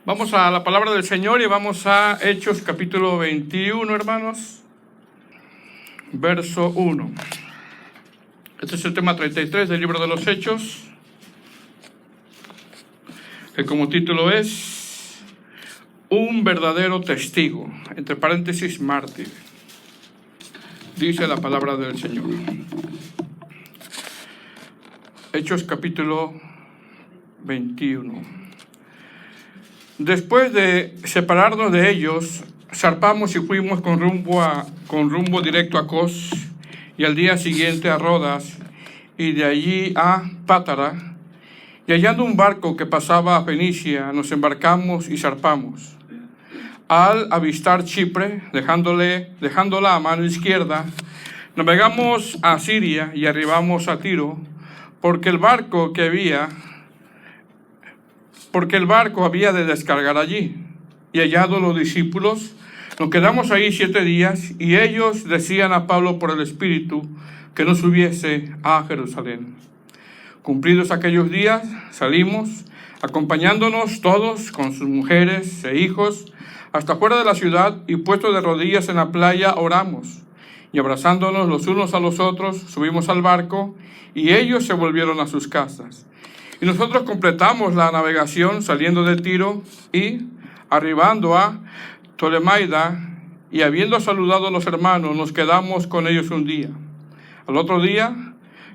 Vamos a la palabra del Señor y vamos a Hechos capítulo 21, hermanos. Verso 1. Este es el tema 33 del libro de los Hechos, que como título es Un verdadero testigo, entre paréntesis, mártir. Dice la palabra del Señor. Hechos capítulo 21. Después de separarnos de ellos, zarpamos y fuimos con rumbo directo a Cos, y al día siguiente a Rodas, y de allí a Pátara. Y hallando un barco que pasaba a Fenicia, nos embarcamos y zarpamos. Al avistar Chipre, dejándola a mano izquierda, navegamos a Siria y arribamos a Tiro, porque el barco había de descargar allí. Y hallados los discípulos, nos quedamos ahí 7 días, y ellos decían a Pablo por el Espíritu que no subiese a Jerusalén. Cumplidos aquellos días, salimos, acompañándonos todos con sus mujeres e hijos, hasta fuera de la ciudad, y puestos de rodillas en la playa, oramos. Y abrazándonos los unos a los otros, subimos al barco, y ellos se volvieron a sus casas. Y nosotros completamos la navegación saliendo de Tiro y arribando a Tolemaida, y habiendo saludado a los hermanos, nos quedamos con ellos un día. Al otro día,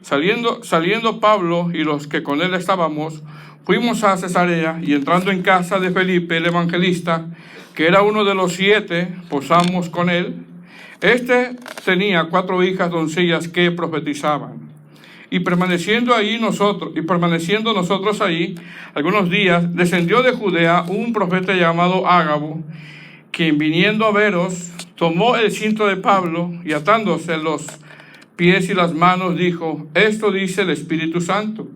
saliendo Pablo y los que con él estábamos, fuimos a Cesarea, y entrando en casa de Felipe el evangelista, que era uno de los 7, posamos con él. Este tenía 4 hijas doncellas que profetizaban. Y permaneciendo nosotros ahí algunos días, descendió de Judea un profeta llamado Ágabo, quien viniendo a veros, tomó el cinto de Pablo y atándose los pies y las manos, dijo: esto dice el Espíritu Santo,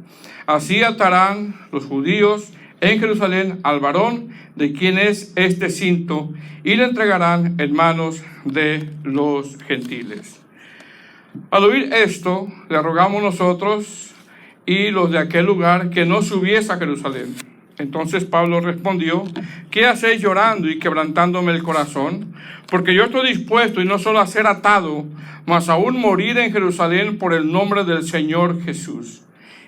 así atarán los judíos en Jerusalén al varón de quien es este cinto, y le entregarán en manos de los gentiles. Al oír esto, le rogamos nosotros y los de aquel lugar que no subiese a Jerusalén. Entonces Pablo respondió: ¿qué hacéis llorando y quebrantándome el corazón? Porque yo estoy dispuesto, y no solo a ser atado, mas aún morir en Jerusalén por el nombre del Señor Jesús.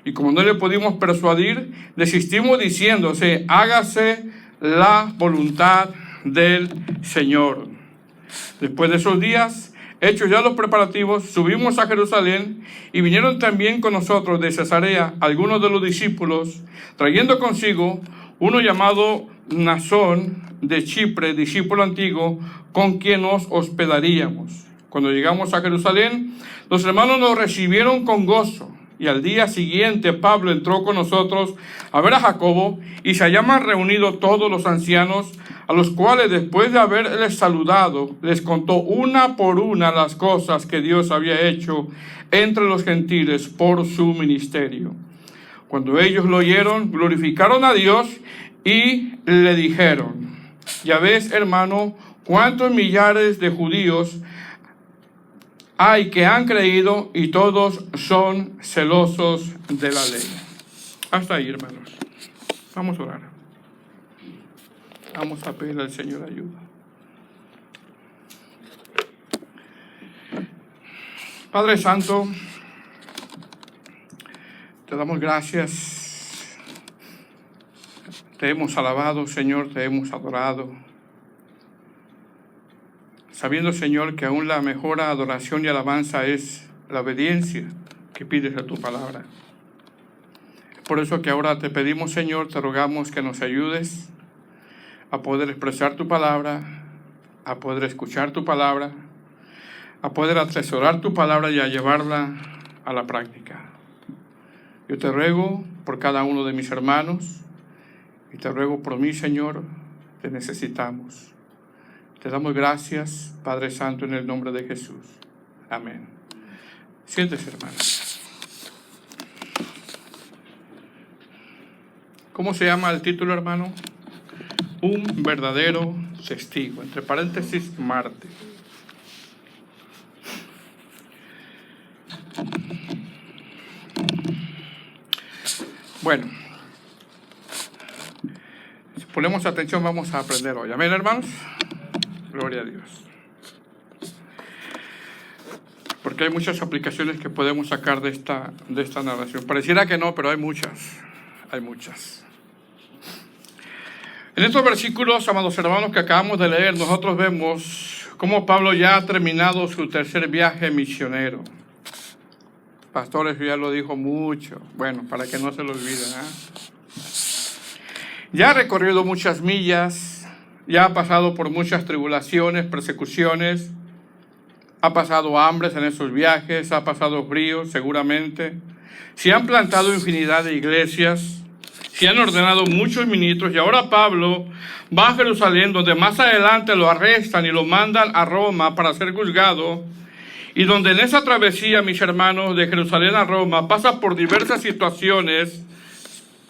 Y como no le pudimos persuadir, desistimos diciéndose: hágase la voluntad del Señor. Después de esos días, hechos ya los preparativos, subimos a Jerusalén, y vinieron también con nosotros de Cesarea algunos de los discípulos, trayendo consigo uno llamado Mnasón de Chipre, discípulo antiguo, con quien nos hospedaríamos. Cuando llegamos a Jerusalén, los hermanos nos recibieron con gozo, y al día siguiente Pablo entró con nosotros a ver a Jacobo, y se hallaban reunidos todos los ancianos, a los cuales después de haberles saludado, les contó una por una las cosas que Dios había hecho entre los gentiles por su ministerio. Cuando ellos lo oyeron, glorificaron a Dios y le dijeron: ya ves, hermano, cuántos millares de judíos hay que han creído, y todos son celosos de la ley. Hasta ahí, hermanos. Vamos a orar. Vamos a pedirle al Señor ayuda. Padre Santo, te damos gracias. Te hemos alabado, Señor, te hemos adorado, sabiendo, Señor, que aún la mejor adoración y alabanza es la obediencia que pides a tu palabra. Por eso que ahora te pedimos, Señor, te rogamos que nos ayudes a poder expresar tu palabra, a poder escuchar tu palabra, a poder atesorar tu palabra y a llevarla a la práctica. Yo te ruego por cada uno de mis hermanos, y te ruego por mí, Señor, te necesitamos. Te damos gracias, Padre Santo, en el nombre de Jesús. Amén. Siéntese, hermano. ¿Cómo se llama el título, hermano? Un verdadero testigo, entre paréntesis, mártir. Bueno, ponemos atención, vamos a aprender hoy. Amén, hermanos. Gloria a Dios. Porque hay muchas aplicaciones que podemos sacar de esta narración. Pareciera que no, pero hay muchas. Hay muchas. En estos versículos, amados hermanos, que acabamos de leer, nosotros vemos cómo Pablo ya ha terminado su tercer viaje misionero. Pastores ya lo dijo mucho. Bueno, para que no se lo olviden, Ya ha recorrido muchas millas, ya ha pasado por muchas tribulaciones, persecuciones, ha pasado hambres en esos viajes, ha pasado frío seguramente. Se han plantado infinidad de iglesias, se han ordenado muchos ministros y ahora Pablo va a Jerusalén, donde más adelante lo arrestan y lo mandan a Roma para ser juzgado, y donde en esa travesía, mis hermanos, de Jerusalén a Roma, pasa por diversas situaciones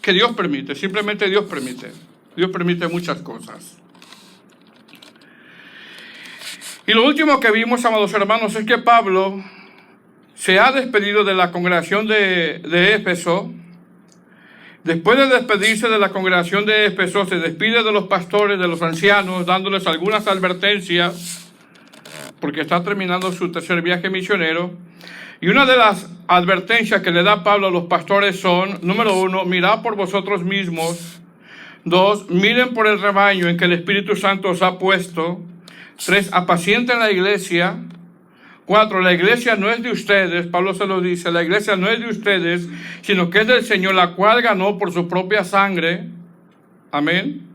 que Dios permite, simplemente Dios permite. Dios permite muchas cosas. Y lo último que vimos, amados hermanos, es que Pablo se ha despedido de la congregación de Éfeso. Después de despedirse de la congregación de Éfeso, se despide de los pastores, de los ancianos, dándoles algunas advertencias, porque está terminando su tercer viaje misionero. Y una de las advertencias que le da Pablo a los pastores son, número 1, mirad por vosotros mismos. 2, miren por el rebaño en que el Espíritu Santo os ha puesto. 3, apacienten la iglesia. 4, la iglesia no es de ustedes, Pablo se lo dice, la iglesia no es de ustedes, sino que es del Señor, la cual ganó por su propia sangre. Amén.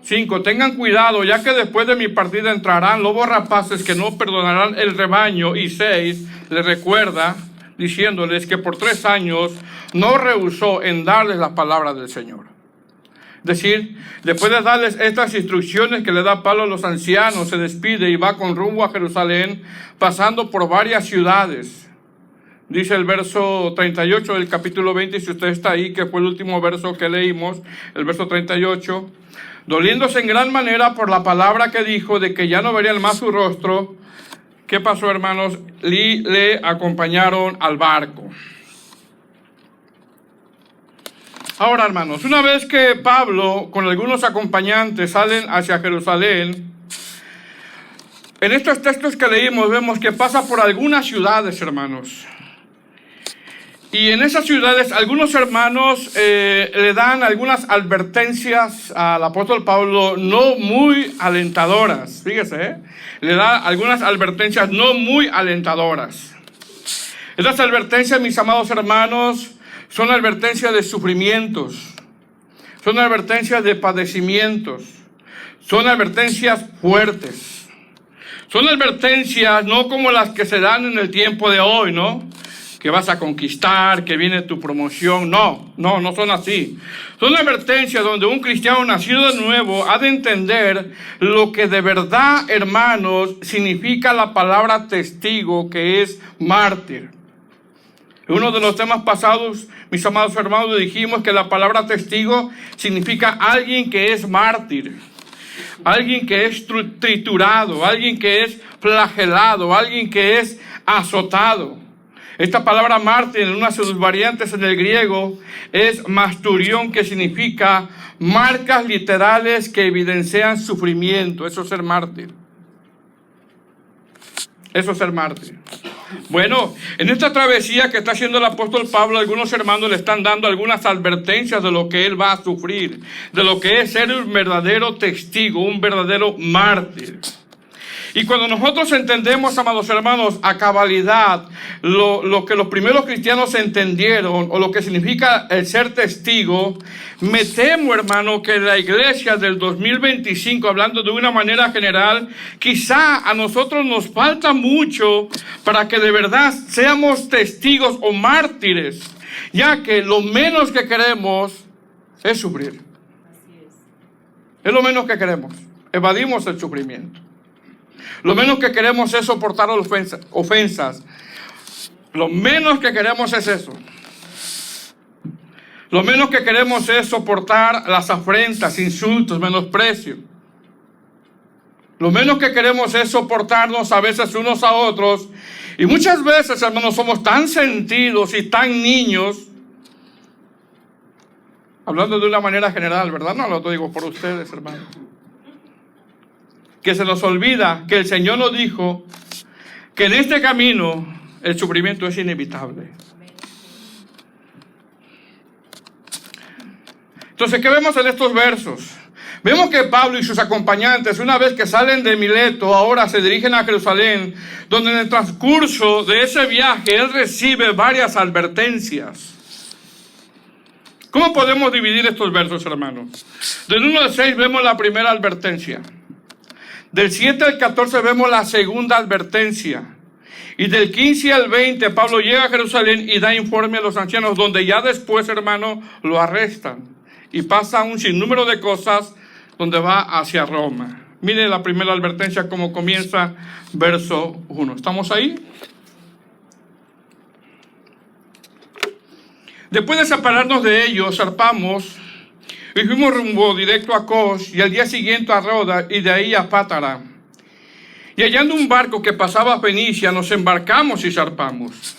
5, tengan cuidado, ya que después de mi partida entrarán lobos rapaces que no perdonarán el rebaño. Y 6, les recuerda, diciéndoles que por 3 años no rehusó en darles la palabra del Señor. Es decir, después de darles estas instrucciones que le da Pablo a los ancianos, se despide y va con rumbo a Jerusalén, pasando por varias ciudades. Dice el verso 38 del capítulo 20, si usted está ahí, que fue el último verso que leímos, el verso 38, doliéndose en gran manera por la palabra que dijo de que ya no verían más su rostro. ¿Qué pasó, hermanos? Le acompañaron al barco. Ahora, hermanos, una vez que Pablo con algunos acompañantes salen hacia Jerusalén, en estos textos que leímos vemos que pasa por algunas ciudades, hermanos. Y en esas ciudades algunos hermanos le dan algunas advertencias al apóstol Pablo no muy alentadoras. Fíjese, le da algunas advertencias no muy alentadoras. Estas advertencias, mis amados hermanos, son advertencias de sufrimientos, son advertencias de padecimientos, son advertencias fuertes. Son advertencias no como las que se dan en el tiempo de hoy, ¿no? Que vas a conquistar, que viene tu promoción. No son así. Son advertencias donde un cristiano nacido de nuevo ha de entender lo que de verdad, hermanos, significa la palabra testigo, que es mártir. En uno de los temas pasados, mis amados hermanos, dijimos que la palabra testigo significa alguien que es mártir, alguien que es triturado, alguien que es flagelado, alguien que es azotado. Esta palabra mártir, en una de sus variantes en el griego, es masturión, que significa marcas literales que evidencian sufrimiento. Eso es ser mártir. Eso es ser mártir. Bueno, en esta travesía que está haciendo el apóstol Pablo, algunos hermanos le están dando algunas advertencias de lo que él va a sufrir, de lo que es ser un verdadero testigo, un verdadero mártir. Y cuando nosotros entendemos, amados hermanos, a cabalidad lo que los primeros cristianos entendieron, o lo que significa el ser testigo, me temo, hermano, que la iglesia del 2025, hablando de una manera general, quizá a nosotros nos falta mucho para que de verdad seamos testigos o mártires, ya que lo menos que queremos es sufrir. Es lo menos que queremos. Evadimos el sufrimiento. Lo menos que queremos es soportar ofensas. Lo menos que queremos es eso. Lo menos que queremos es soportar las afrentas, insultos, menosprecio. Lo menos que queremos es soportarnos a veces unos a otros. Y muchas veces, hermanos, somos tan sentidos y tan niños Hablando de una manera general, ¿verdad? No lo digo por ustedes, hermanos. Que se nos olvida que el Señor nos dijo que en este camino el sufrimiento es inevitable. Entonces, ¿qué vemos en estos versos? Vemos que Pablo y sus acompañantes, una vez que salen de Mileto, ahora se dirigen a Jerusalén, donde en el transcurso de ese viaje él recibe varias advertencias. ¿Cómo podemos dividir estos versos, hermanos? Del 1 al 6 vemos la primera advertencia. Del 7 al 14 vemos la segunda advertencia. Y del 15 al 20 Pablo llega a Jerusalén y da informe a los ancianos, donde ya después, hermano, lo arrestan. Y pasa un sinnúmero de cosas donde va hacia Roma. Mire la primera advertencia como comienza verso 1. ¿Estamos ahí? Después de separarnos de ellos, zarpamos y fuimos rumbo directo a Cos y al día siguiente a Roda y de ahí a Pátara. Y hallando un barco que pasaba a Fenicia, nos embarcamos y zarpamos.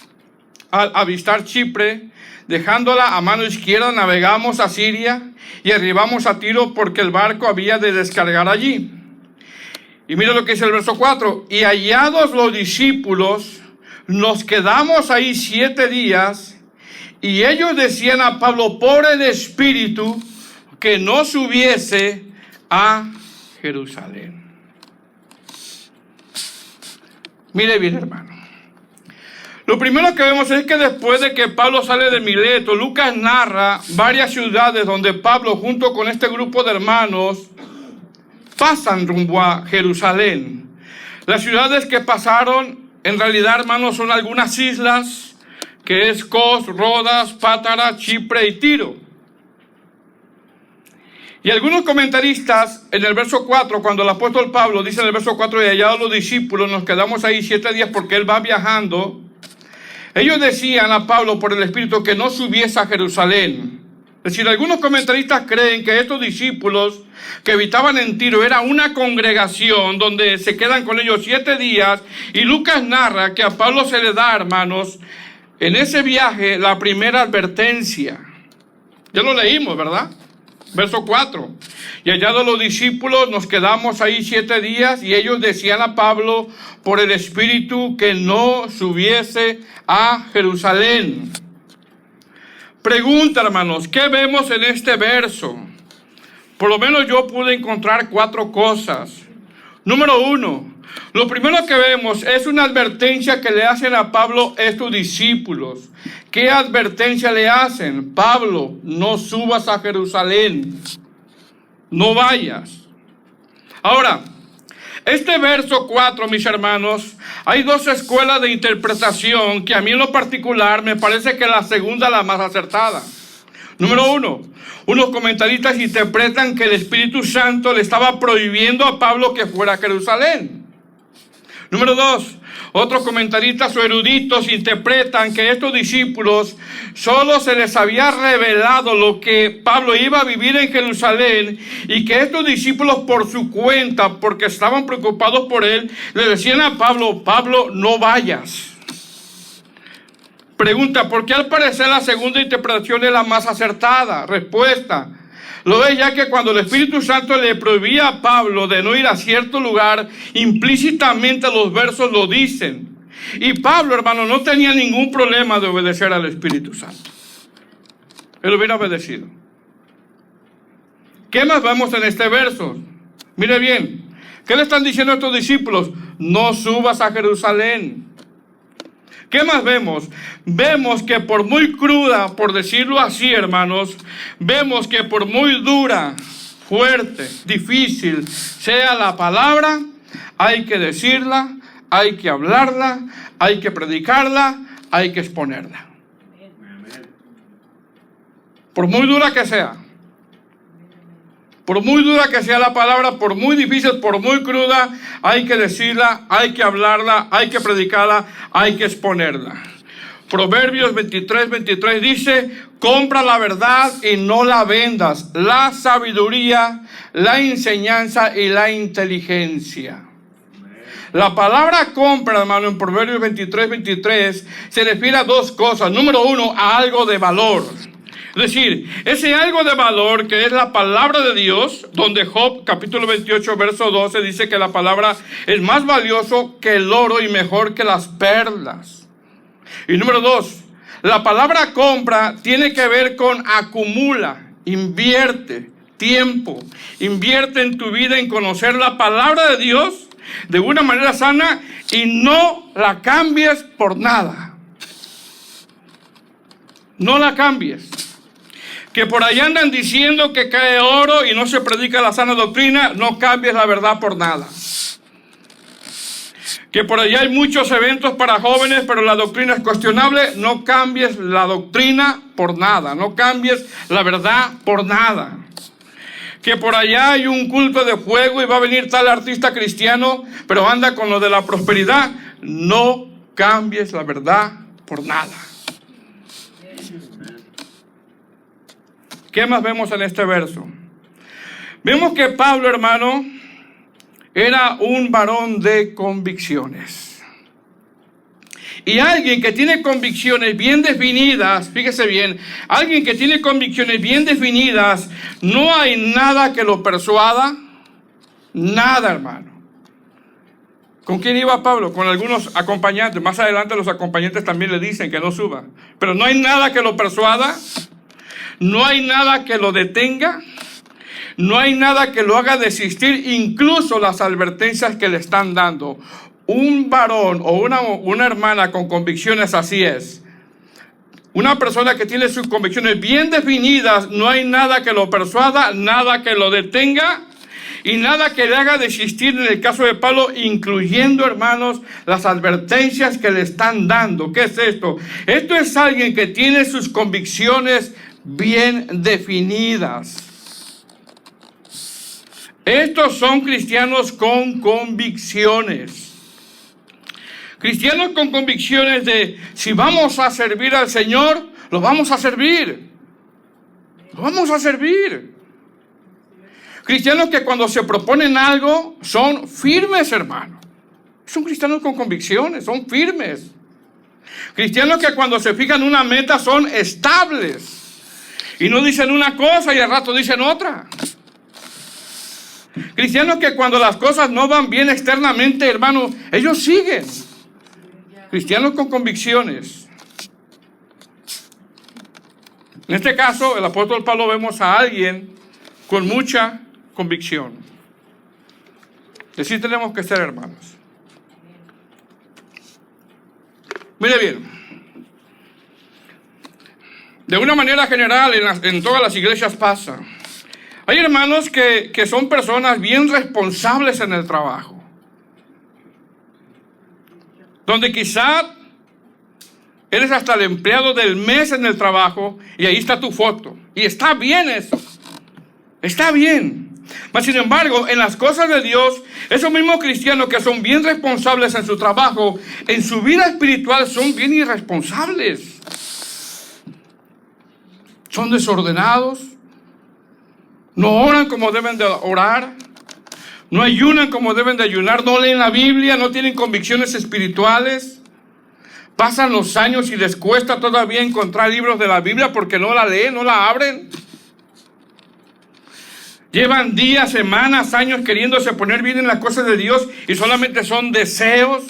Al avistar Chipre, dejándola a mano izquierda, navegamos a Siria y arribamos a Tiro porque el barco había de descargar allí. Y mira lo que dice el verso 4. Y hallados los discípulos, nos quedamos ahí 7 días y ellos decían a Pablo por el Espíritu que no subiese a Jerusalén. Mire bien, hermano. Lo primero que vemos es que después de que Pablo sale de Mileto, Lucas narra varias ciudades donde Pablo junto con este grupo de hermanos pasan rumbo a Jerusalén. Las ciudades que pasaron, en realidad, hermanos, son algunas islas, que es Cos, Rodas, Pátara, Chipre y Tiro. Y algunos comentaristas, en el verso 4, cuando el apóstol Pablo dice en el verso 4, y hallados los discípulos, nos quedamos ahí 7 días porque él va viajando. Ellos decían a Pablo por el Espíritu que no subiese a Jerusalén. Es decir, algunos comentaristas creen que estos discípulos que habitaban en Tiro era una congregación donde se quedan con ellos 7 días. Y Lucas narra que a Pablo se le da, hermanos, en ese viaje la primera advertencia. Ya lo leímos, ¿verdad? Verso 4. Y hallados los discípulos, nos quedamos ahí 7 días y ellos decían a Pablo por el Espíritu que no subiese a Jerusalén. Pregunta, hermanos, ¿qué vemos en este verso? Por lo menos yo pude encontrar 4 cosas. Número 1, lo primero que vemos es una advertencia que le hacen a Pablo estos discípulos. ¿Qué advertencia le hacen? Pablo, no subas a Jerusalén, no vayas. Ahora, este verso 4, mis hermanos, hay 2 escuelas de interpretación que a mí en lo particular me parece que la segunda es la más acertada. Número 1, unos comentaristas interpretan que el Espíritu Santo le estaba prohibiendo a Pablo que fuera a Jerusalén. Número 2, otros comentaristas o eruditos interpretan que estos discípulos solo se les había revelado lo que Pablo iba a vivir en Jerusalén y que estos discípulos por su cuenta, porque estaban preocupados por él, le decían a Pablo, Pablo, no vayas. Pregunta, ¿por qué al parecer la segunda interpretación es la más acertada? Respuesta, lo es ya que cuando el Espíritu Santo le prohibía a Pablo de no ir a cierto lugar, implícitamente los versos lo dicen. Y Pablo, hermano, no tenía ningún problema de obedecer al Espíritu Santo. Él hubiera obedecido. ¿Qué más vemos en este verso? Mire bien, ¿qué le están diciendo a estos discípulos? No subas a Jerusalén. ¿Qué más vemos? Vemos que por muy cruda, por decirlo así, hermanos, vemos que por muy dura, fuerte, difícil sea la palabra, hay que decirla, hay que hablarla, hay que predicarla, hay que exponerla. Por muy dura que sea. Por muy dura que sea la palabra, por muy difícil, por muy cruda, hay que decirla, hay que hablarla, hay que predicarla, hay que exponerla. Proverbios 23 dice, compra la verdad y no la vendas, la sabiduría, la enseñanza y la inteligencia. La palabra compra, hermano, en Proverbios 23 se refiere a 2 cosas. Número 1, a algo de valor. Es decir, ese algo de valor que es la palabra de Dios, donde Job capítulo 28 verso 12 dice que la palabra es más valioso que el oro y mejor que las perlas. Y número 2, la palabra compra tiene que ver con acumula, invierte tiempo, invierte en tu vida en conocer la palabra de Dios de una manera sana y no la cambies por nada. No la cambies. Que por ahí andan diciendo que cae oro y no se predica la sana doctrina, no cambies la verdad por nada. Que por allá hay muchos eventos para jóvenes, pero la doctrina es cuestionable, no cambies la doctrina por nada, no cambies la verdad por nada. Que por allá hay un culto de fuego y va a venir tal artista cristiano, pero anda con lo de la prosperidad, no cambies la verdad por nada. ¿Qué más vemos en este verso? Vemos que Pablo, hermano, era un varón de convicciones. Y alguien que tiene convicciones bien definidas, fíjese bien, alguien que tiene convicciones bien definidas, no hay nada que lo persuada, nada, hermano. ¿Con quién iba Pablo? Con algunos acompañantes. Más adelante los acompañantes también le dicen que no suba. Pero no hay nada que lo persuada. No hay nada que lo detenga, no hay nada que lo haga desistir, incluso las advertencias que le están dando. Un varón o una hermana con convicciones así es. Una persona que tiene sus convicciones bien definidas, no hay nada que lo persuada, nada que lo detenga y nada que le haga desistir en el caso de Pablo, incluyendo, hermanos, las advertencias que le están dando. ¿Qué es esto? Esto es alguien que tiene sus convicciones bien definidas. Estos son cristianos con convicciones. Cristianos con convicciones de si vamos a servir al Señor, lo vamos a servir. Lo vamos a servir. Cristianos que cuando se proponen algo son firmes, hermano. Son cristianos con convicciones, son firmes. Cristianos que cuando se fijan una meta son estables. Y no dicen una cosa y al rato dicen otra. Cristianos que cuando las cosas no van bien externamente, hermano, ellos siguen. Cristianos con convicciones. En este caso, el apóstol Pablo vemos a alguien con mucha convicción. Así tenemos que ser, hermanos. Mire bien. De una manera general, en todas las iglesias pasa. Hay hermanos que son personas bien responsables en el trabajo. Donde quizá eres hasta el empleado del mes en el trabajo y ahí está tu foto. Y está bien eso. Está bien. Mas sin embargo, en las cosas de Dios, esos mismos cristianos que son bien responsables en su trabajo, en su vida espiritual son bien irresponsables. Son desordenados, no oran como deben de orar, no ayunan como deben de ayunar, no leen la Biblia, no tienen convicciones espirituales. Pasan los años y les cuesta todavía encontrar libros de la Biblia porque no la leen, no la abren. Llevan días, semanas, años queriéndose poner bien en las cosas de Dios y solamente son deseos.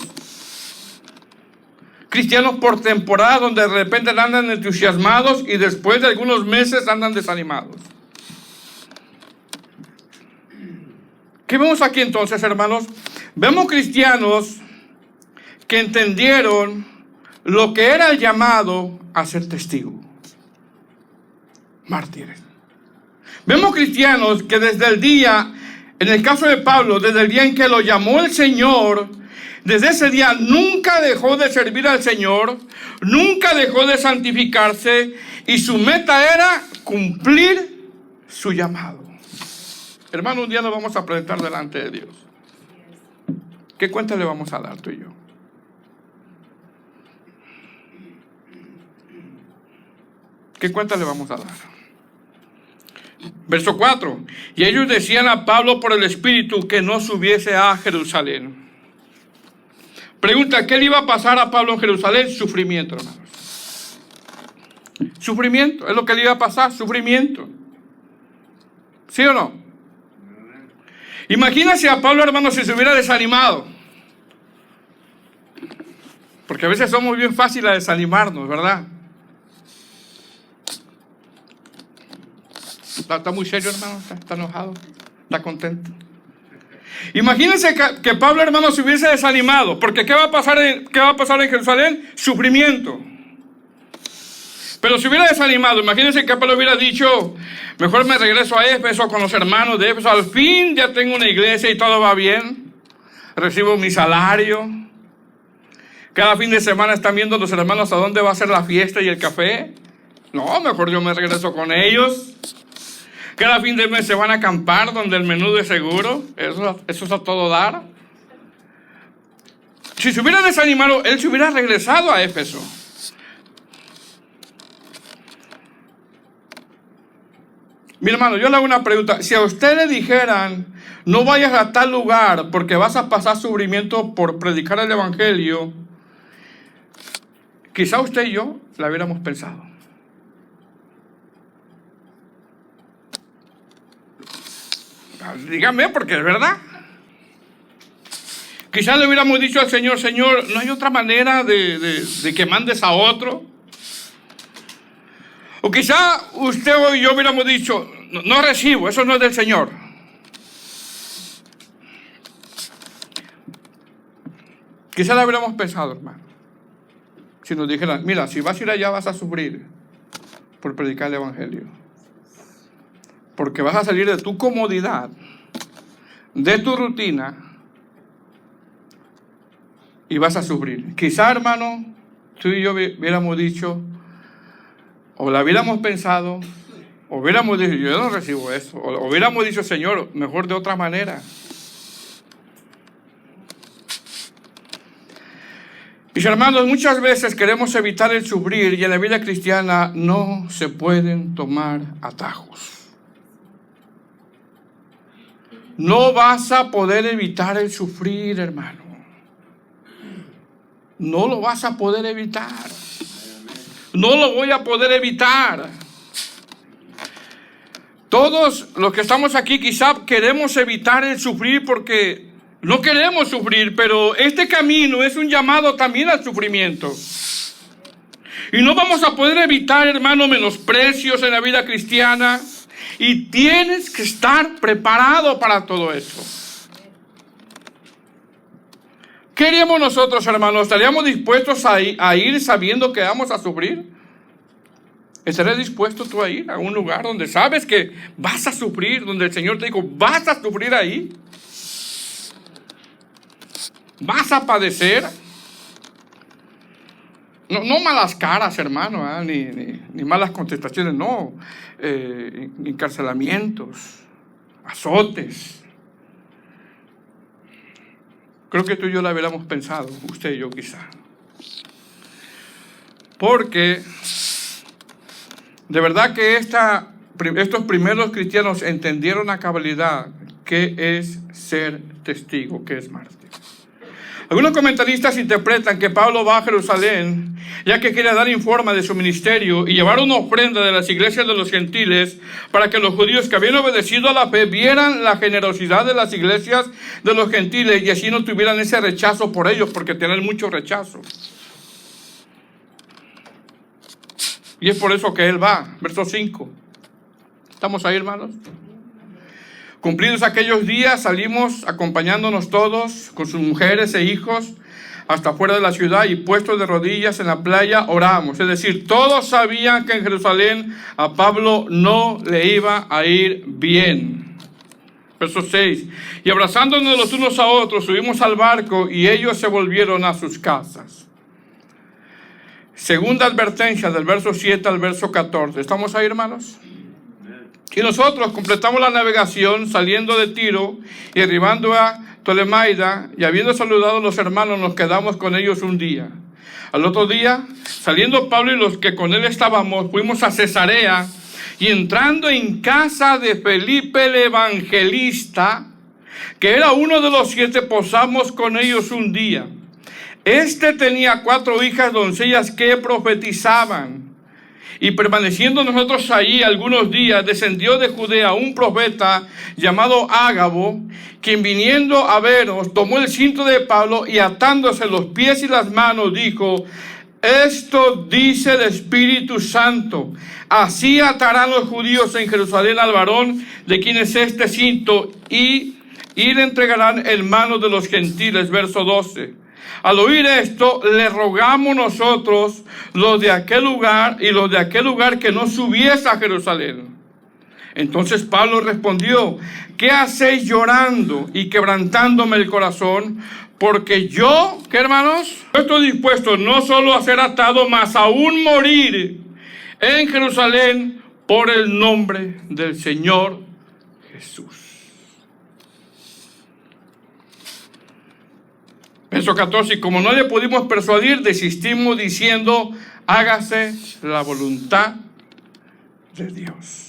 Cristianos por temporada donde de repente andan entusiasmados y después de algunos meses andan desanimados. ¿Qué vemos aquí entonces, hermanos? Vemos cristianos que entendieron lo que era el llamado a ser testigo. Mártires. Vemos cristianos que desde el día, en el caso de Pablo, desde el día en que lo llamó el Señor, desde ese día nunca dejó de servir al Señor, nunca dejó de santificarse y su meta era cumplir su llamado. Hermano, un día nos vamos a presentar delante de Dios. ¿Qué cuenta le vamos a dar tú y yo? ¿Qué cuenta le vamos a dar? Verso 4. Y ellos decían a Pablo por el Espíritu que no subiese a Jerusalén. Pregunta, ¿qué le iba a pasar a Pablo en Jerusalén? Sufrimiento, hermanos. Sufrimiento, es lo que le iba a pasar, sufrimiento. ¿Sí o no? Imagínense a Pablo, hermano, si se hubiera desanimado. Porque a veces somos bien fáciles a desanimarnos, ¿verdad? ¿Está muy serio, hermano? ¿Está enojado? ¿Está contento? Imagínense que Pablo, hermano, se hubiese desanimado. Porque ¿qué va a pasar en Jerusalén? Sufrimiento. Pero si hubiera desanimado, imagínense que Pablo hubiera dicho: mejor me regreso a Éfeso con los hermanos de Éfeso. Al fin ya tengo una iglesia y todo va bien. Recibo mi salario. Cada fin de semana están viendo los hermanos a dónde va a ser la fiesta y el café. No, mejor yo me regreso con ellos. Cada fin de mes se van a acampar donde el menú de seguro. Eso es a todo dar. Si se hubiera desanimado, él se hubiera regresado a Éfeso. Mi hermano, yo le hago una pregunta. Si a usted le dijeran: no vayas a tal lugar porque vas a pasar sufrimiento por predicar el evangelio, quizá usted y yo la hubiéramos pensado. Dígame, porque es verdad. Quizá le hubiéramos dicho al Señor: Señor, ¿no hay otra manera de que mandes a otro? O quizá usted o yo hubiéramos dicho: no recibo, eso no es del Señor. Quizá lo hubiéramos pensado, hermano. Si nos dijeran: mira, si vas a ir allá vas a sufrir por predicar el evangelio. Porque vas a salir de tu comodidad, de tu rutina, y vas a sufrir. Quizá, hermano, tú y yo hubiéramos dicho, o la hubiéramos pensado, o hubiéramos dicho: yo no recibo eso. O hubiéramos dicho: Señor, mejor de otra manera. Mis hermanos, muchas veces queremos evitar el sufrir y en la vida cristiana no se pueden tomar atajos. No vas a poder evitar el sufrir, hermano. No lo vas a poder evitar. No lo voy a poder evitar. Todos los que estamos aquí quizá queremos evitar el sufrir porque no queremos sufrir, pero este camino es un llamado también al sufrimiento. Y no vamos a poder evitar, hermano, menosprecios en la vida cristiana. Y tienes que estar preparado para todo eso. ¿Qué haríamos nosotros, hermanos? ¿Estaríamos dispuestos a ir sabiendo que vamos a sufrir? ¿Estarías dispuesto tú a ir a un lugar donde sabes que vas a sufrir? Donde el Señor te dijo: vas a sufrir ahí. Vas a padecer. No malas caras, hermano, ni malas contestaciones, no. Encarcelamientos, azotes. Creo que tú y yo lo hubiéramos pensado, usted y yo quizá. Porque de verdad que estos primeros cristianos entendieron a cabalidad qué es ser testigo, qué es mártir. Algunos comentaristas interpretan que Pablo va a Jerusalén ya que quiere dar informe de su ministerio y llevar una ofrenda de las iglesias de los gentiles para que los judíos que habían obedecido a la fe vieran la generosidad de las iglesias de los gentiles y así no tuvieran ese rechazo por ellos, porque tienen mucho rechazo. Y es por eso que él va. Verso 5. ¿Estamos ahí, hermanos? Cumplidos aquellos días, salimos acompañándonos todos con sus mujeres e hijos hasta fuera de la ciudad y puestos de rodillas en la playa oramos. Es decir, todos sabían que en Jerusalén a Pablo no le iba a ir bien. Verso 6. Y abrazándonos los unos a otros subimos al barco y ellos se volvieron a sus casas. Segunda advertencia del verso 7 al verso 14. ¿Estamos ahí, hermanos? Y nosotros completamos la navegación saliendo de Tiro y arribando a Tolemaida, y habiendo saludado a los hermanos nos quedamos con ellos un día. Al otro día, saliendo Pablo y los que con él estábamos, fuimos a Cesarea, y entrando en casa de Felipe el evangelista, que era uno de los 7, posamos con ellos un día. Este tenía 4 hijas doncellas que profetizaban. Y permaneciendo nosotros allí algunos días, descendió de Judea un profeta llamado Ágabo, quien viniendo a veros, tomó el cinto de Pablo y atándose los pies y las manos, dijo: esto dice el Espíritu Santo, así atarán los judíos en Jerusalén al varón de quien es este cinto, y le entregarán en manos de los gentiles. Verso 12. Al oír esto, le rogamos nosotros, los de aquel lugar que no subiese a Jerusalén. Entonces Pablo respondió: ¿qué hacéis llorando y quebrantándome el corazón? Porque yo, ¿qué hermanos? Estoy dispuesto no solo a ser atado, mas aún morir en Jerusalén por el nombre del Señor Jesús. Verso 14, y como no le pudimos persuadir, desistimos diciendo: hágase la voluntad de Dios.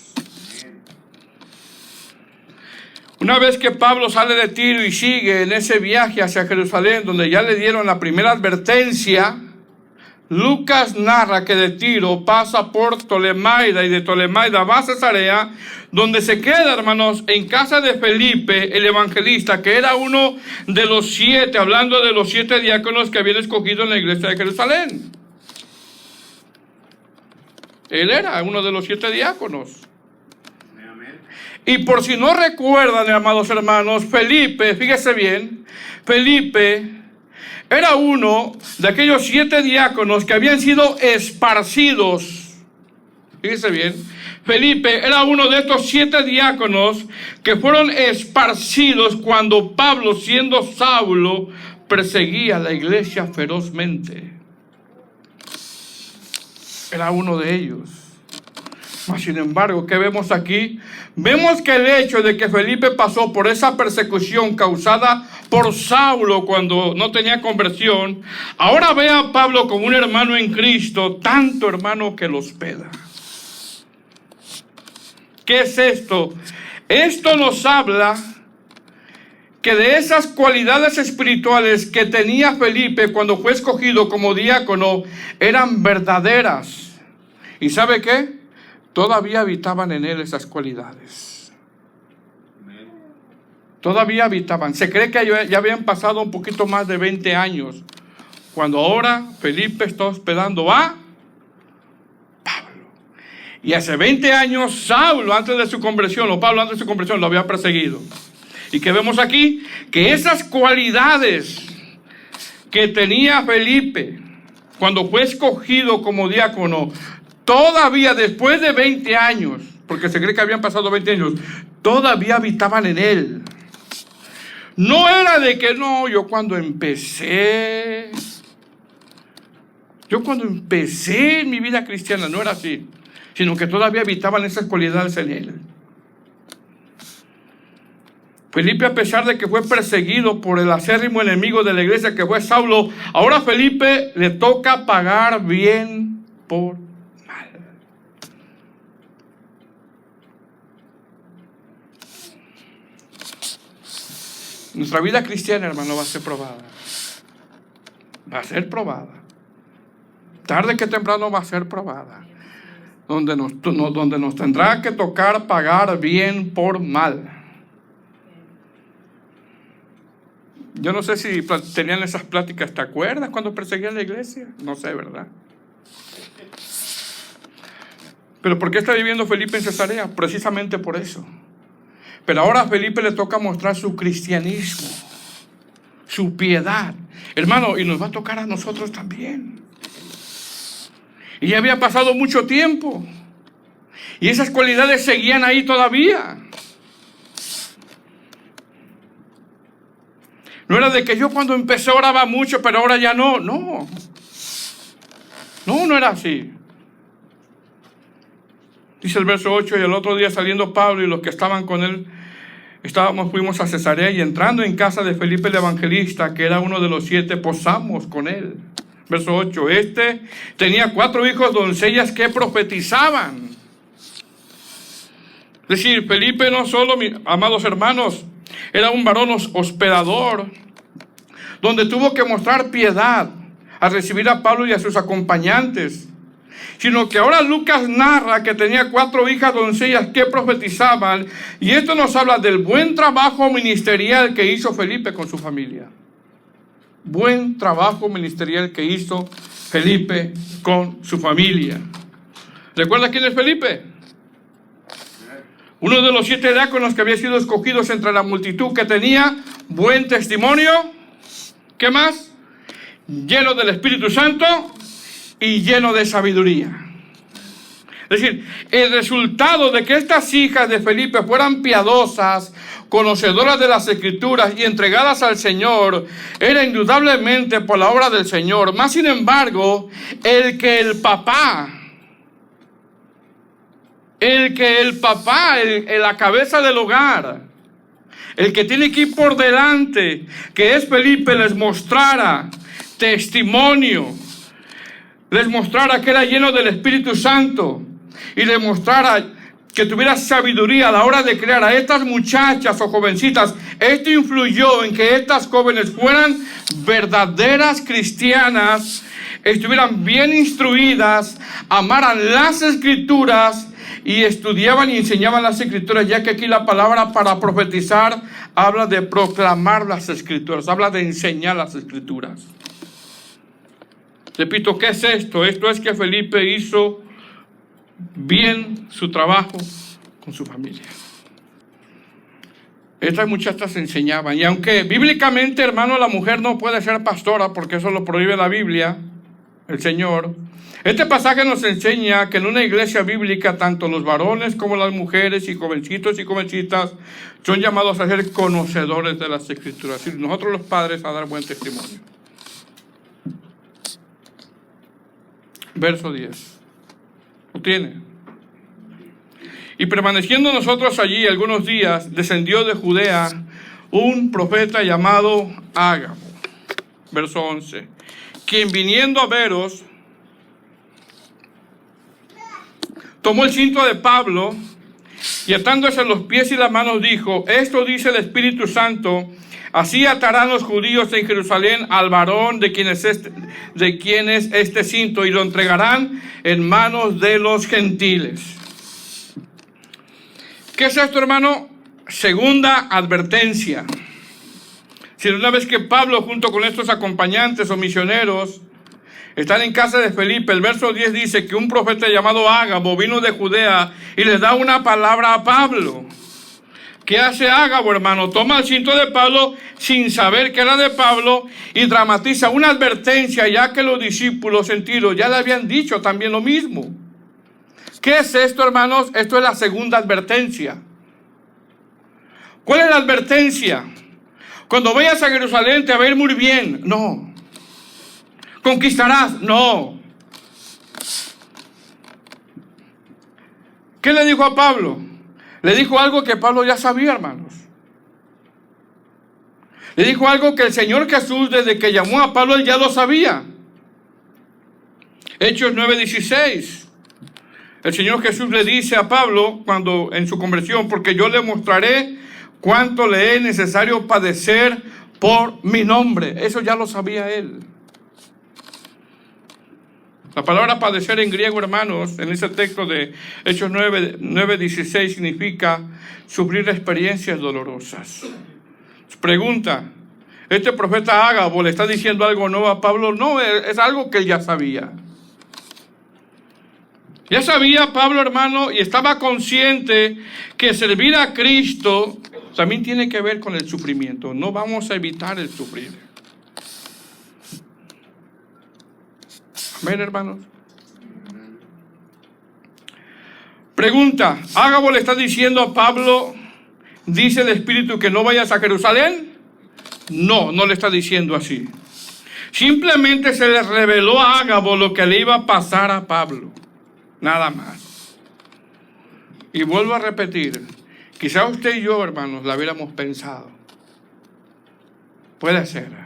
Una vez que Pablo sale de Tiro y sigue en ese viaje hacia Jerusalén, donde ya le dieron la primera advertencia, Lucas narra que de Tiro pasa por Tolemaida y de Tolemaida va a Cesarea, donde se queda, hermanos, en casa de Felipe, el evangelista, que era uno de los 7, hablando de los 7 diáconos que habían escogido en la iglesia de Jerusalén. Él era uno de los 7 diáconos. Y por si no recuerdan, amados hermanos, Felipe, fíjese bien, Felipe era uno de aquellos 7 diáconos que habían sido esparcidos. Fíjese bien, Felipe era uno de estos 7 diáconos que fueron esparcidos cuando Pablo, siendo Saulo, perseguía a la iglesia ferozmente. Era uno de ellos. Mas, sin embargo, ¿qué vemos aquí? Vemos que el hecho de que Felipe pasó por esa persecución causada por Saulo cuando no tenía conversión, ahora ve a Pablo como un hermano en Cristo, tanto hermano que lo hospeda. ¿Qué es esto? Esto nos habla que de esas cualidades espirituales que tenía Felipe cuando fue escogido como diácono eran verdaderas. ¿Y sabe qué? Todavía habitaban en él esas cualidades. Todavía habitaban. Se cree que ya habían pasado un poquito más de 20 años, cuando ahora Felipe está hospedando a Pablo. Y hace 20 años Saulo, antes de su conversión, o Pablo antes de su conversión, lo había perseguido. Y que vemos aquí que esas cualidades que tenía Felipe cuando fue escogido como diácono, todavía después de 20 años, porque se cree que habían pasado 20 años, todavía habitaban en él. No era de que no, yo cuando empecé en mi vida cristiana, no era así, sino que todavía habitaban esas cualidades en él. Felipe, a pesar de que fue perseguido por el acérrimo enemigo de la iglesia que fue Saulo, ahora a Felipe le toca pagar bien por mal. Nuestra vida cristiana, hermano, va a ser probada. Va a ser probada. Tarde que temprano va a ser probada. Donde nos tendrá que tocar pagar bien por mal. Yo no sé si tenían esas pláticas, ¿te acuerdas cuando perseguían la iglesia? No sé, ¿verdad? Pero ¿por qué está viviendo Felipe en Cesarea? Precisamente por eso. Pero ahora a Felipe le toca mostrar su cristianismo, su piedad. Hermano, y nos va a tocar a nosotros también. Y ya había pasado mucho tiempo. Y esas cualidades seguían ahí todavía. No era de que yo cuando empecé oraba mucho, pero ahora ya no. No era así. Dice el verso 8, y el otro día saliendo Pablo y los que estaban con él, fuimos a Cesarea, y entrando en casa de Felipe el evangelista, que era uno de los 7, posamos con él. Verso 8, tenía 4 hijos doncellas que profetizaban. Es decir, Felipe no solo, amados hermanos, era un varón hospedador, donde tuvo que mostrar piedad al recibir a Pablo y a sus acompañantes. sino que ahora Lucas narra que tenía 4 hijas doncellas que profetizaban, y esto nos habla del buen trabajo ministerial que hizo Felipe con su familia. Buen trabajo ministerial que hizo Felipe con su familia. ¿Recuerda quién es Felipe? Uno de los 7 diáconos que había sido escogidos entre la multitud, que tenía buen testimonio. ¿Qué más? Lleno del Espíritu Santo y lleno de sabiduría. Es decir, el resultado de que estas hijas de Felipe fueran piadosas, conocedoras de las Escrituras y entregadas al Señor, era indudablemente por la obra del Señor. Más sin embargo, el papá, la cabeza del hogar, el que tiene que ir por delante, que es Felipe, les mostrara testimonio, les mostrara que era lleno del Espíritu Santo y les mostrara que tuviera sabiduría a la hora de crear a estas muchachas o jovencitas. Esto influyó en que estas jóvenes fueran verdaderas cristianas, estuvieran bien instruidas, amaran las Escrituras y estudiaban y enseñaban las Escrituras, ya que aquí la palabra para profetizar habla de proclamar las Escrituras, habla de enseñar las Escrituras. Repito, ¿qué es esto? Esto es que Felipe hizo bien su trabajo con su familia. Estas muchachas enseñaban, y aunque bíblicamente, hermano, la mujer no puede ser pastora, porque eso lo prohíbe la Biblia, el Señor, este pasaje nos enseña que en una iglesia bíblica tanto los varones como las mujeres y jovencitos y jovencitas son llamados a ser conocedores de las Escrituras, y nosotros los padres a dar buen testimonio. Verso 10. ¿Lo tiene? Y permaneciendo nosotros allí algunos días, descendió de Judea un profeta llamado Ágabo. Verso 11. Quien viniendo a veros, tomó el cinto de Pablo y atándose los pies y las manos dijo: esto dice el Espíritu Santo, así atarán los judíos en Jerusalén al varón de quien es este cinto, y lo entregarán en manos de los gentiles. ¿Qué es esto, hermano? Segunda advertencia. Si una vez que Pablo junto con estos acompañantes o misioneros están en casa de Felipe, el verso 10 dice que un profeta llamado Ágabo vino de Judea y les da una palabra a Pablo. ¿Qué hace Ágabo, hermano? Toma el cinto de Pablo sin saber que era de Pablo y dramatiza una advertencia, ya que los discípulos en Tiro ya le habían dicho también lo mismo. ¿Qué es esto, hermanos? Esto es la segunda advertencia. ¿Cuál es la advertencia? Cuando vayas a Jerusalén te va a ir muy bien. No. ¿Conquistarás? No. ¿Qué le dijo a Pablo? Le dijo algo que Pablo ya sabía, hermanos. Le dijo algo que el Señor Jesús, desde que llamó a Pablo, él ya lo sabía. Hechos 9:16. El Señor Jesús le dice a Pablo, cuando en su conversión: porque yo le mostraré cuánto le es necesario padecer por mi nombre. Eso ya lo sabía él. La palabra padecer en griego, hermanos, en ese texto de Hechos 9:16 significa sufrir experiencias dolorosas. Pregunta: ¿este profeta Ágabo le está diciendo algo nuevo a Pablo? No, es algo que él ya sabía. Ya sabía Pablo, hermano, y estaba consciente que servir a Cristo también tiene que ver con el sufrimiento. No vamos a evitar el sufrir. Amén, hermanos. Pregunta: ¿Ágabo le está diciendo a Pablo, dice el Espíritu, que no vayas a Jerusalén? No, no le está diciendo así. Simplemente se le reveló a Ágabo lo que le iba a pasar a Pablo. Nada más. Y vuelvo a repetir, quizá usted y yo, hermanos, la hubiéramos pensado. Puede ser.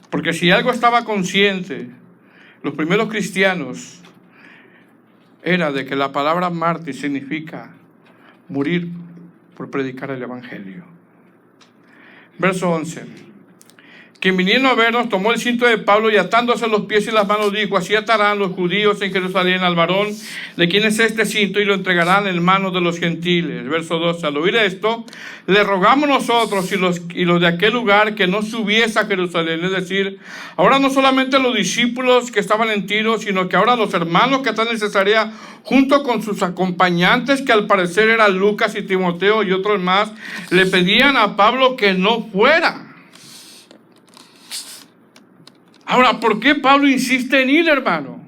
Porque si algo estaba consciente los primeros cristianos, era de que la palabra mártir significa morir por predicar el Evangelio. Verso 11. quien viniendo a vernos tomó el cinto de Pablo y atándose los pies y las manos dijo: así atarán los judíos en Jerusalén al varón de quien es este cinto y lo entregarán en manos de los gentiles. Verso 12. Al oír esto, le rogamos nosotros y los de aquel lugar que no subiese a Jerusalén. Es decir, ahora no solamente los discípulos que estaban en Tiro, sino que ahora los hermanos que están en Cesarea, junto con sus acompañantes, que al parecer eran Lucas y Timoteo y otros más, le pedían a Pablo que no fuera. Ahora, ¿por qué Pablo insiste en ir, hermano?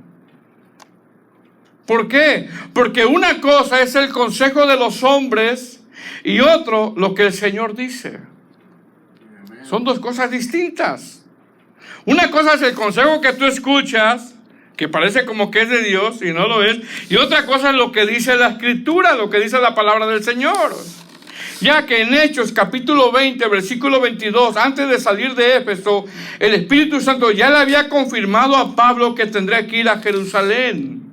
¿Por qué? Porque una cosa es el consejo de los hombres y otro lo que el Señor dice. Son dos cosas distintas. Una cosa es el consejo que tú escuchas, que parece como que es de Dios y no lo es. Y otra cosa es lo que dice la Escritura, lo que dice la palabra del Señor. Ya que en Hechos capítulo 20, versículo 22, antes de salir de Éfeso, el Espíritu Santo ya le había confirmado a Pablo que tendría que ir a Jerusalén.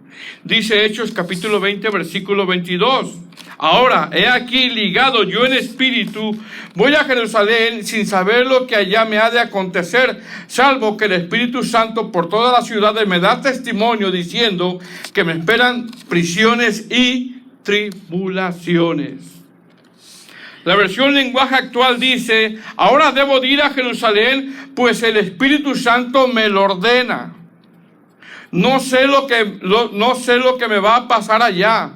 Dice Hechos capítulo 20, versículo 22. Ahora, he aquí ligado yo en espíritu, voy a Jerusalén sin saber lo que allá me ha de acontecer, salvo que el Espíritu Santo por todas las ciudades me da testimonio diciendo que me esperan prisiones y tribulaciones. La versión lenguaje actual dice: ahora debo de ir a Jerusalén, pues el Espíritu Santo me lo ordena. No sé lo que me va a pasar allá.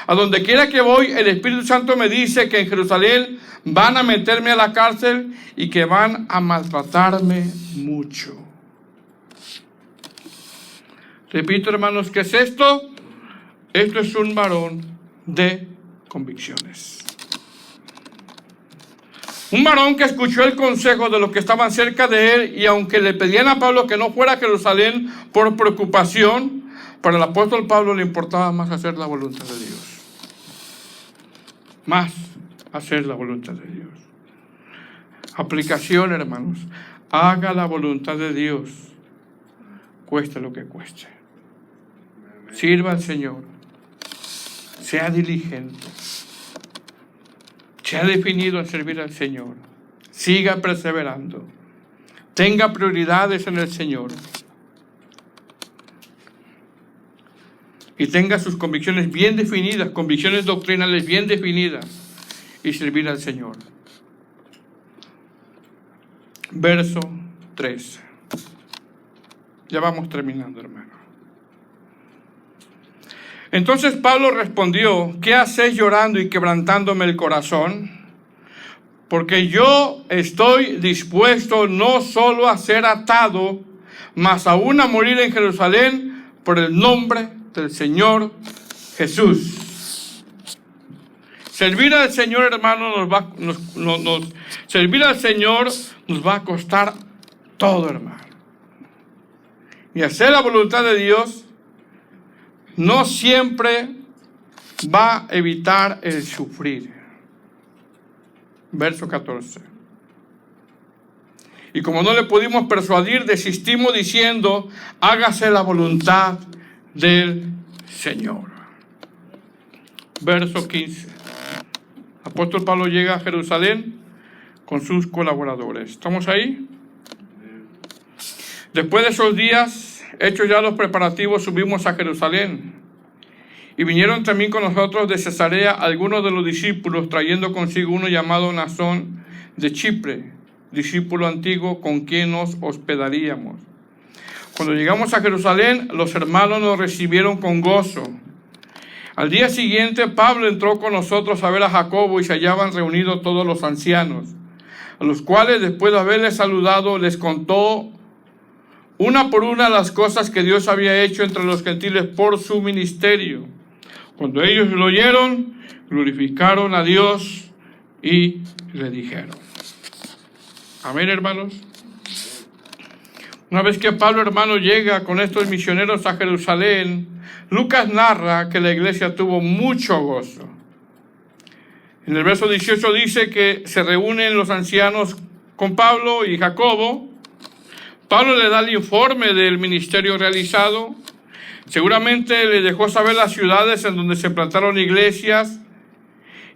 A donde quiera que voy, el Espíritu Santo me dice que en Jerusalén van a meterme a la cárcel y que van a maltratarme mucho. Repito, hermanos, ¿qué es esto? Esto es un varón de convicciones. Un varón que escuchó el consejo de los que estaban cerca de él, y aunque le pedían a Pablo que no fuera a Jerusalén por preocupación, para el apóstol Pablo le importaba más hacer la voluntad de Dios. Más hacer la voluntad de Dios. Aplicación, hermanos. Haga la voluntad de Dios, cueste lo que cueste. Sirva al Señor. Sea diligente. Se ha definido en servir al Señor. Siga perseverando. Tenga prioridades en el Señor. Y tenga sus convicciones bien definidas, convicciones doctrinales bien definidas. Y servir al Señor. Verso 3. Ya vamos terminando, hermano. Entonces Pablo respondió: ¿qué hacéis llorando y quebrantándome el corazón? Porque yo estoy dispuesto no solo a ser atado, mas aún a morir en Jerusalén por el nombre del Señor Jesús. Servir al Señor, hermano, servir al Señor nos va a costar todo, hermano. Y hacer la voluntad de Dios no siempre va a evitar el sufrir. Verso 14. Y como no le pudimos persuadir, desistimos diciendo: hágase la voluntad del Señor. Verso 15. Apóstol Pablo llega a Jerusalén con sus colaboradores. ¿Estamos ahí? Después de esos días, hechos ya los preparativos, subimos a Jerusalén. Y vinieron también con nosotros de Cesarea algunos de los discípulos, trayendo consigo uno llamado Nasón de Chipre, discípulo antiguo con quien nos hospedaríamos. Cuando llegamos a Jerusalén, los hermanos nos recibieron con gozo. Al día siguiente, Pablo entró con nosotros a ver a Jacobo y se hallaban reunidos todos los ancianos, a los cuales, después de haberles saludado, les contó una por una las cosas que Dios había hecho entre los gentiles por su ministerio. Cuando ellos lo oyeron, glorificaron a Dios y le dijeron. Amén, hermanos. Una vez que Pablo, hermano, llega con estos misioneros a Jerusalén, Lucas narra que la iglesia tuvo mucho gozo. En el verso 18 dice que se reúnen los ancianos con Pablo y Jacobo. Pablo le da el informe del ministerio realizado. Seguramente le dejó saber las ciudades en donde se plantaron iglesias.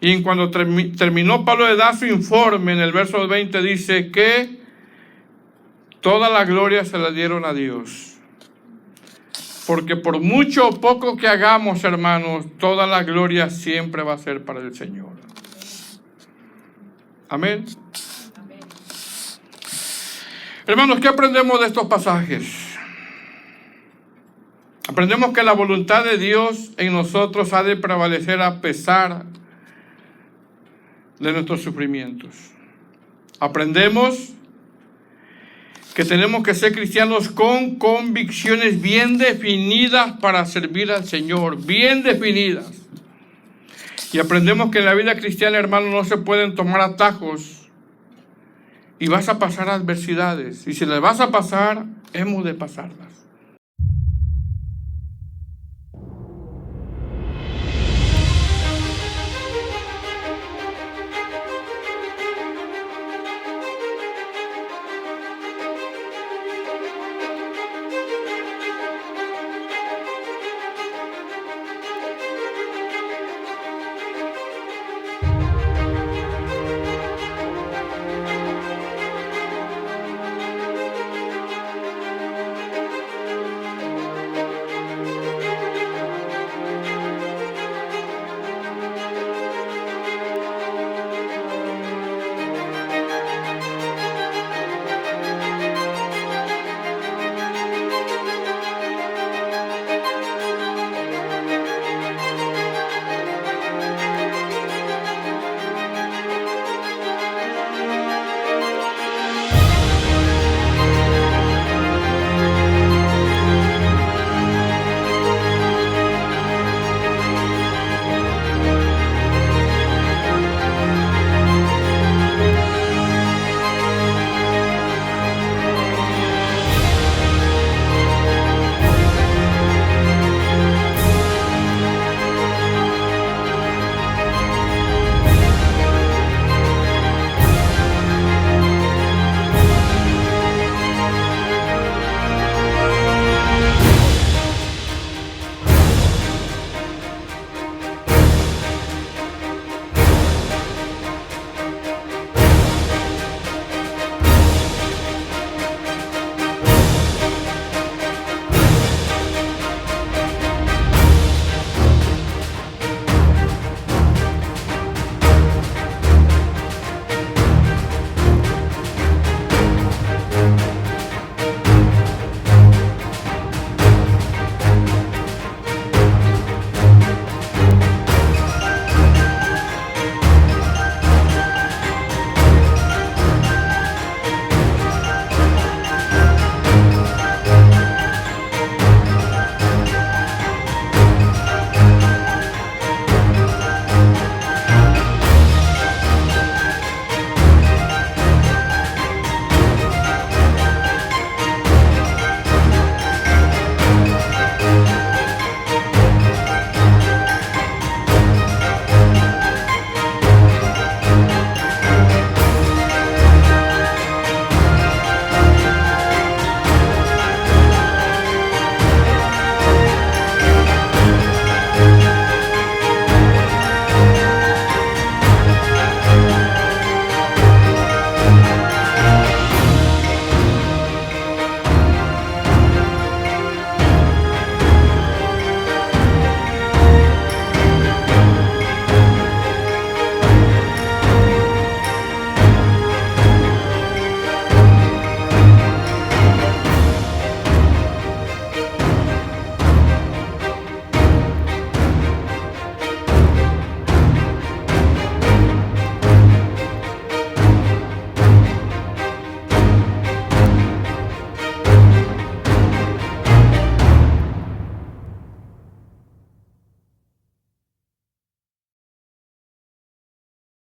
Y en cuando terminó Pablo de dar su informe, en el verso 20 dice que toda la gloria se la dieron a Dios. Porque por mucho o poco que hagamos, hermanos, toda la gloria siempre va a ser para el Señor. Amén. Amén. Hermanos, ¿qué aprendemos de estos pasajes? Aprendemos que la voluntad de Dios en nosotros ha de prevalecer a pesar de nuestros sufrimientos. Aprendemos que tenemos que ser cristianos con convicciones bien definidas para servir al Señor, bien definidas. Y aprendemos que en la vida cristiana, hermano, no se pueden tomar atajos y vas a pasar adversidades. Y si las vas a pasar, hemos de pasarlas.